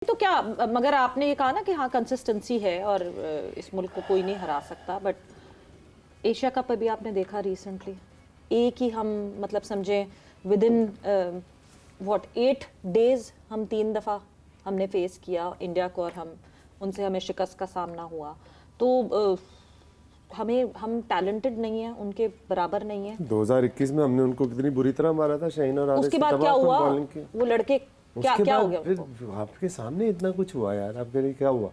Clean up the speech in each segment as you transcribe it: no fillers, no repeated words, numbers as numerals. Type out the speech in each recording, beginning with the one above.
तो क्या, मगर आपने ये कहा ना कि हाँ कंसिस्टेंसी है और इस मुल्क को कोई नहीं हरा सकता, बट एशिया कप अभी आपने देखा रिसेंटली, एक ही हम मतलब समझे विद इन व्हाट 8 डेज हम 3 दफ़ा हमने फेस किया इंडिया को और हमें शिकस्त का सामना हुआ। तो हम टैलेंटेड नहीं है, उनके बराबर नहीं है। 2021 में हमने उनको कितनी बुरी तरह मारा था शाहीन और आरिस। उसके बाद क्या हुआ, वो लड़के क्या हो गया? फिर आपके सामने इतना कुछ हुआ यार, आपके लिए क्या हुआ?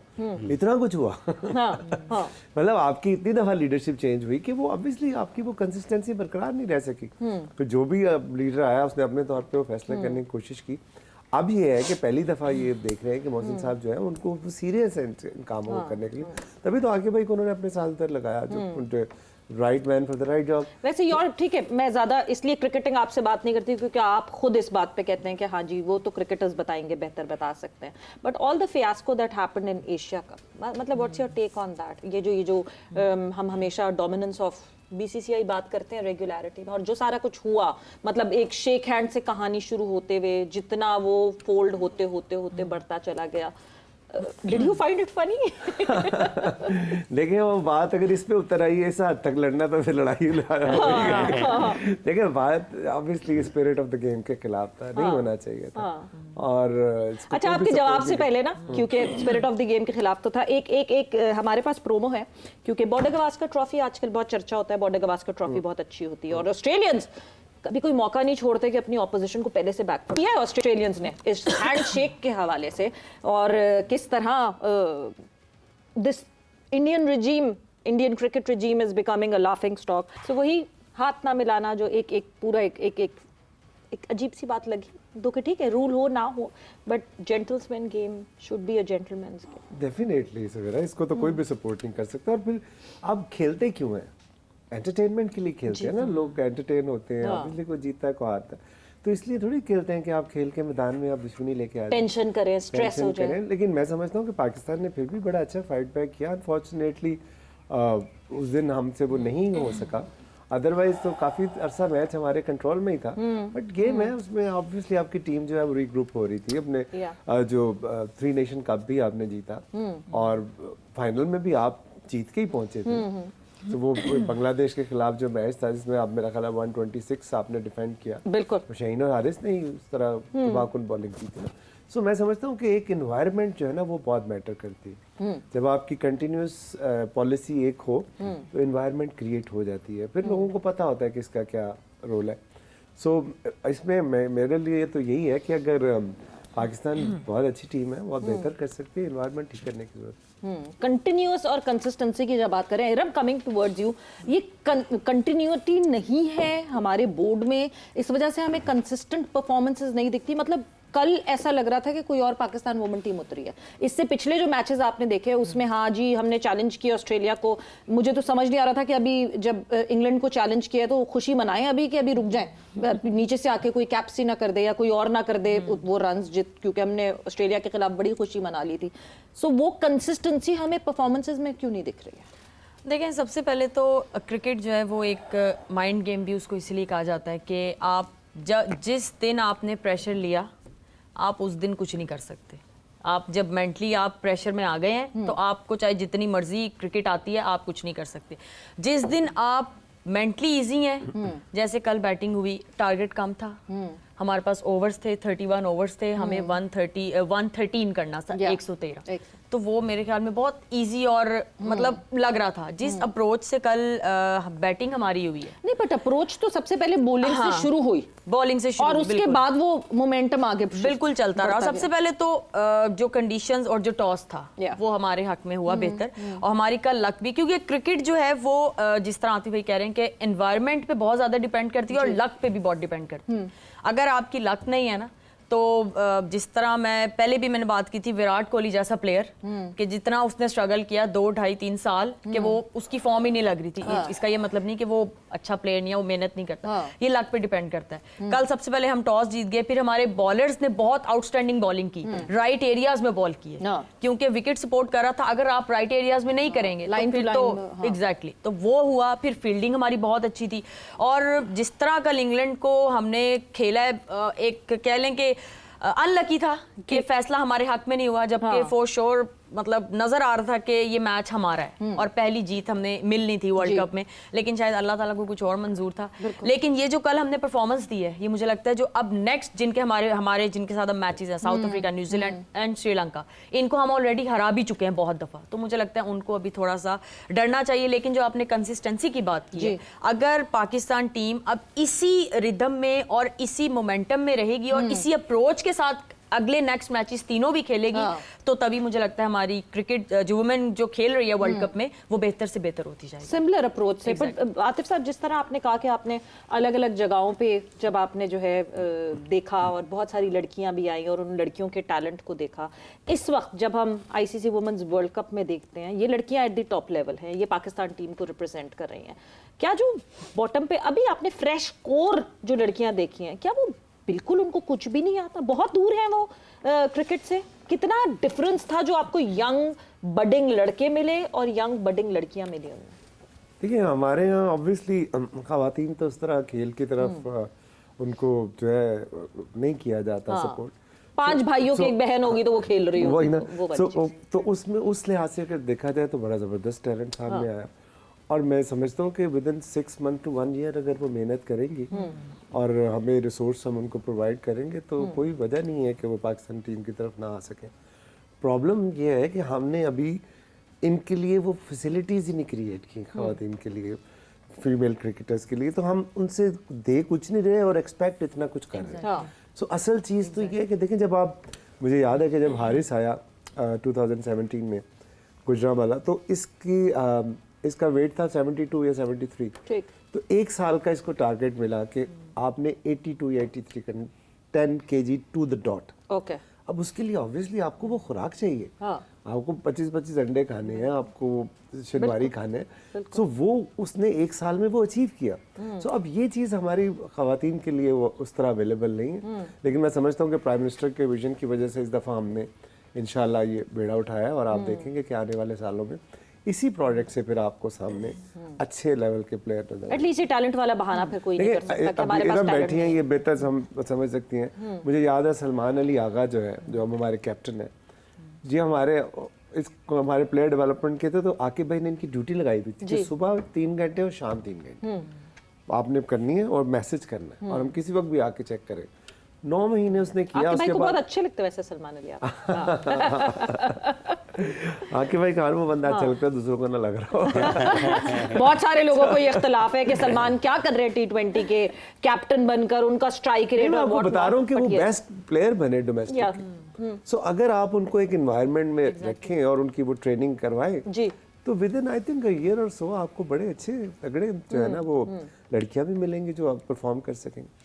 इतना कुछ हुआ। हाँ, हाँ। मतलब आपकी इतनी दफा लीडरशिप चेंज हुई कि वो ऑब्वियसली आपकी वो कंसिस्टेंसी बरकरार नहीं रह सकी। फिर जो भी लीडर आया उसने अपने तौर पे वो फैसला करने की कोशिश की। अब ये है कि पहली दफा ये देख रहे हैं कि मोहसिन साहब जो है उनको सीरियस है इन कामों को करने के लिए। तभी तो आगे भाई को उन्होंने अपने साल तक लगाया, जो right man for the right job. वैसे यार ठीक है, मैं ज्यादा इसलिए क्रिकेटिंग आपसे बात नहीं करती क्योंकि आप खुद इस बात पे कहते हैं कि हाँ जी वो तो क्रिकेटर्स बताएंगे, बेहतर बता सकते हैं, but all the fiasco that happened in Asia cup, मतलब what's your take on that? ये जो हम हमेशा डोमिनेंस ऑफ बीसीसीआई बात करते हैं रेगुलरिटी में, और जो सारा कुछ हुआ, मतलब एक शेक हैंड से कहानी शुरू होते हुए जितना वो फोल्ड होते होते होते बढ़ता चला गया। Did you find it funny? देखिए वो बात अगर इस पे उतर आई है इस हद तक लड़ना तो फिर लड़ाई देखिए बात obviously spirit of the game के खिलाफ था, नहीं होना चाहिए था। और अच्छा, आपके जवाब से पहले ना, क्योंकि स्पिरिट ऑफ द गेम के खिलाफ तो था, एक हमारे पास प्रोमो है, क्योंकि बॉर्डर गवास्कर ट्रॉफी आजकल बहुत चर्चा होता है, बॉर्डर गवास्कर ट्रॉफी बहुत अच्छी होती है और ऑस्ट्रेलियंस कभी कोई मौका नहीं छोड़ते कि अपनी ऑपोजिशन को पहले से बैक किया है ऑस्ट्रेलियंस ने इस हैंडशेक के हवाले से, और किस तरह this Indian cricket regime is becoming a laughing stock. So वही हाथ ना मिलाना जो एक अजीब सी बात लगी। दो कि ठीक है रूल हो ना हो, but gentleman game should be a gentleman's game. Definitely Savera, इसको तो कोई भी सपोर्ट नहीं कर सकता। और फिर आप खेलते क्यों हैं? एंटरटेनमेंट के लिए खेलते हैं ना, लोग एंटरटेन होते हैं, ऑब्वियसली कोई जीतता है कोई हारता है, तो इसलिए थोड़ी खेलते हैं कि आप खेल के मैदान में आप दुश्मनी लेके आ टेंशन करें, स्ट्रेस हो जाए। लेकिन मैं समझता हूँ कि पाकिस्तान ने फिर भी बड़ा अच्छा फाइट बैक किया। अनफॉर्चुनेटली उस दिन हमसे वो नहीं हो सका, अदरवाइज तो काफी अरसा मैच हमारे कंट्रोल में ही था। बट गेम है, उसमें ऑब्वियसली आपकी टीम जो है वो रीग्रुप हो रही थी। अपने जो 3 नेशन कप भी आपने जीता और फाइनल में भी आप जीत के ही पहुंचे थे। तो वो बांग्लादेश के खिलाफ जो मैच था जिसमें आप मेरा ख्याल है 126 आपने डिफेंड किया, बिल्कुल शाहीन और हारिस ने उस तरह तबाहकुन बॉलिंग की थी ना। सो मैं समझता हूँ कि एक एनवायरनमेंट जो है ना वो बहुत मैटर करती है। जब आपकी कंटिन्यूस पॉलिसी एक हो तो एनवायरनमेंट क्रिएट हो जाती है, फिर लोगों को पता होता है कि इसका क्या रोल है। सो इसमें मेरे लिए तो यही है कि अगर पाकिस्तान बहुत अच्छी टीम है, बहुत बेहतर कर सकती है, एनवायरनमेंट ठीक करने की जरूरत है। कंटिन्यूअस और कंसिस्टेंसी की जब बात करें, रब कमिंग टुवर्ड्स यू, ये कंटिन्यूटी नहीं है हमारे बोर्ड में, इस वजह से हमें कंसिस्टेंट परफॉर्मेंसेस नहीं दिखती। मतलब कल ऐसा लग रहा था कि कोई और पाकिस्तान वुमेन टीम उतरी है। इससे पिछले जो मैचेस आपने देखे उसमें हाँ जी हमने चैलेंज किया ऑस्ट्रेलिया को, मुझे तो समझ नहीं आ रहा था कि अभी जब इंग्लैंड को चैलेंज किया तो खुशी मनाएं अभी कि अभी रुक जाएं, नीचे से आके कोई कैप्सी ना कर दे या कोई और ना कर दे वो रन्स क्योंकि हमने ऑस्ट्रेलिया के खिलाफ बड़ी खुशी मना ली थी। सो वो कंसिस्टेंसी हमें परफॉर्मेंसेज में क्यों नहीं दिख रही है? देखें, सबसे पहले तो क्रिकेट जो है वो एक माइंड गेम भी उसको इसलिए कहा जाता है कि आप जिस दिन आपने प्रेशर लिया आप उस दिन कुछ नहीं कर सकते। आप जब मेंटली आप प्रेशर में आ गए हैं तो आपको चाहे जितनी मर्जी क्रिकेट आती है आप कुछ नहीं कर सकते। जिस दिन आप मेंटली इजी हैं, जैसे कल बैटिंग हुई, टारगेट कम था, हमारे पास ओवर्स थे 31 ओवर्स थे, हमें 113 करना था, 113, तो वो मेरे ख्याल में बहुत इजी और मतलब लग रहा था जिस अप्रोच से कल बैटिंग हमारी हुई है। नहीं, बट अप्रोच तो सबसे पहले बॉलिंग से शुरू हुई, बॉलिंग से शुरू, और उसके बाद वो मोमेंटम आगे बिल्कुल चलता रहा। सबसे पहले तो जो कंडीशंस और जो टॉस था वो हमारे हक में हुआ बेहतर, और हमारी कल लक भी, क्योंकि क्रिकेट जो है वो जिस तरह आतिफ भाई कह रहे हैं कि एनवायरनमेंट पे बहुत ज्यादा डिपेंड करती है और लक पे भी बहुत डिपेंड करती है। अगर आपकी लक नहीं है ना, तो जिस तरह मैंने भी बात की थी, विराट कोहली जैसा प्लेयर कि जितना उसने स्ट्रगल किया 2, 2.5, 3 साल कि वो उसकी फॉर्म ही नहीं लग रही थी। इसका ये मतलब नहीं कि वो अच्छा प्लेयर नहीं है, वो मेहनत नहीं करता, ये लक पे डिपेंड करता है। कल सबसे पहले हम टॉस जीत गए, फिर हमारे बॉलर्स ने बहुत आउटस्टैंडिंग बॉलिंग की, राइट एरियाज में बॉल किए, क्योंकि विकेट सपोर्ट कर रहा था। अगर आप राइट एरियाज में नहीं करेंगे तो फिर तो एग्जैक्टली तो वो हुआ। फिर फील्डिंग हमारी बहुत अच्छी थी, और जिस तरह कल इंग्लैंड को हमने खेला है, एक कह लें कि अनलकी था कि फैसला हमारे हक में नहीं हुआ, जबकि फॉर श्योर मतलब नजर आ रहा था कि ये मैच हमारा है और पहली जीत हमने मिलनी थी वर्ल्ड कप में, लेकिन शायद अल्लाह ताला को कुछ और मंजूर था। लेकिन ये जो कल हमने परफॉर्मेंस दी है, ये मुझे लगता है जो अब नेक्स्ट जिनके हमारे जिनके साथ अब मैचेस हैं, south Africa, New Zealand and Sri Lanka, इनको हम ऑलरेडी हरा भी चुके हैं बहुत दफा, तो मुझे लगता है उनको अभी थोड़ा सा डरना चाहिए। लेकिन जो आपने कंसिस्टेंसी की बात की है, अगर पाकिस्तान टीम अब इसी रिदम में और इसी मोमेंटम में रहेगी और इसी अप्रोच के साथ अगले नेक्स्ट मैचेस तीनों भी खेलेगी, तो तभी मुझे लगता है हमारी क्रिकेट जो वुमेन जो खेल रही है वर्ल्ड कप में, वो बेहतर से बेहतर होती जाएगी सिमिलर अप्रोच से। बट आतिफ साहब, जिस तरह आपने कहा कि आपने अलग अलग जगहों पे जब आपने जो है देखा और बहुत सारी लड़कियां भी आई और उन लड़कियों के टैलेंट को देखा, इस वक्त जब हम आईसीसी वुमेन्स वर्ल्ड कप में देखते हैं, ये लड़कियां एट द टॉप लेवल हैं, ये पाकिस्तान टीम को रिप्रेजेंट कर रही हैं, क्या जो बॉटम पे अभी आपने फ्रेश कोर जो लड़कियां देखी हैं, क्या वो बिल्कुल उनको कुछ भी नहीं आता, बहुत दूर हैं वो क्रिकेट से? कितना डिफरेंस था जो आपको यंग बडिंग लड़के मिले और यंग बडिंग लड़कियां मिली उनमें? देखिए, हमारे यहाँ ऑब्वियसली खवातीन तो उस तरह खेल की तरफ उनको जो है नहीं किया जाता सपोर्ट। 5 भाइयों की एक बहन होगी तो वो खेल रही होगी, वही ना। वो बच्ची। तो उसमें उस लिहाज से अगर देखा जाए तो बड़ा ज़बरदस्त टैलेंट सामने आया, और मैं समझता हूँ कि with in 6 month to 1 year अगर वो मेहनत करेंगी और हमें रिसोर्स हम उनको प्रोवाइड करेंगे, तो कोई वजह नहीं है कि वो पाकिस्तान टीम की तरफ ना आ सके। प्रॉब्लम ये है कि हमने अभी इनके लिए वो फैसिलिटीज़ ही नहीं क्रिएट की ख़वातीन के लिए, फीमेल क्रिकेटर्स के लिए, तो हम उनसे दे कुछ नहीं रहे और एक्सपेक्ट इतना कुछ कर रहे हैं। सो असल चीज़ तो ये है कि देखें, जब आप, मुझे याद है कि जब हारिस आया 2017 में गुजरांवाला, तो इसका वेट था 72 या 73, ठीक। तो 1 साल का इसको टारगेट मिला कि आपने 82 या 83 करना, 10 kg to the dot. Okay. अब उसके लिए ऑब्वियसली आपको वो खुराक चाहिए, आपको 25-25 अंडे खाने हैं, आपको शनिवारी खाने हैं, सो वो उसने 1 साल में वो अचीव किया। सो अब ये चीज़ हमारी खवातीन के लिए वो उस तरह अवेलेबल नहीं है, लेकिन मैं समझता हूँ कि प्राइम मिनिस्टर के विजन की वजह से इस दफ़ा हमने इंशाल्लाह ये बेड़ा उठाया, और आप देखेंगे कि आने वाले सालों में इसी प्रोजेक्ट से फिर आपको सामने अच्छे लेवल के प्लेयर नजर एटलीस्ट ये टैलेंट वाला बहाना फिर कोई नहीं कर सकता कि हमारे पास बैठी हैं, ये बेहतर समझ सकती हैं। मुझे याद है सलमान अली आगा जो है, जो हम हमारे कैप्टन है जी, हमारे प्लेयर डेवलपमेंट के थे, तो आकिब भाई ने इनकी ड्यूटी लगाई हुई थी कि सुबह 3 घंटे और शाम 3 घंटे आपने करनी है और मैसेज करना है, और हम किसी वक्त भी आके चेक करें। 9 महीने उसने किया। उसके बाद बहुत अच्छे लगते वैसे सलमान अली आप। आकिब भाई खान वो बंदा अच्छा लगता है, दूसरों को ना लग रहा हो। बहुत सारे लोगों को ये इख्तलाफ है कि सलमान क्या कर रहे हैं T20 के कैप्टन बनकर, उनका स्ट्राइक रेट। मैं आपको बता रहा हूँ कि वो बेस्ट प्लेयर बने डोमेस्टिक। सो अगर आप उनको एक एनवायरनमेंट में रखें और उनकी वो ट्रेनिंग करवाएं जी, तो with in I think year और सो आपको बड़े अच्छे तगड़े जो है ना वो लड़कियां भी मिलेंगी जो आप परफॉर्म कर सकेंगे।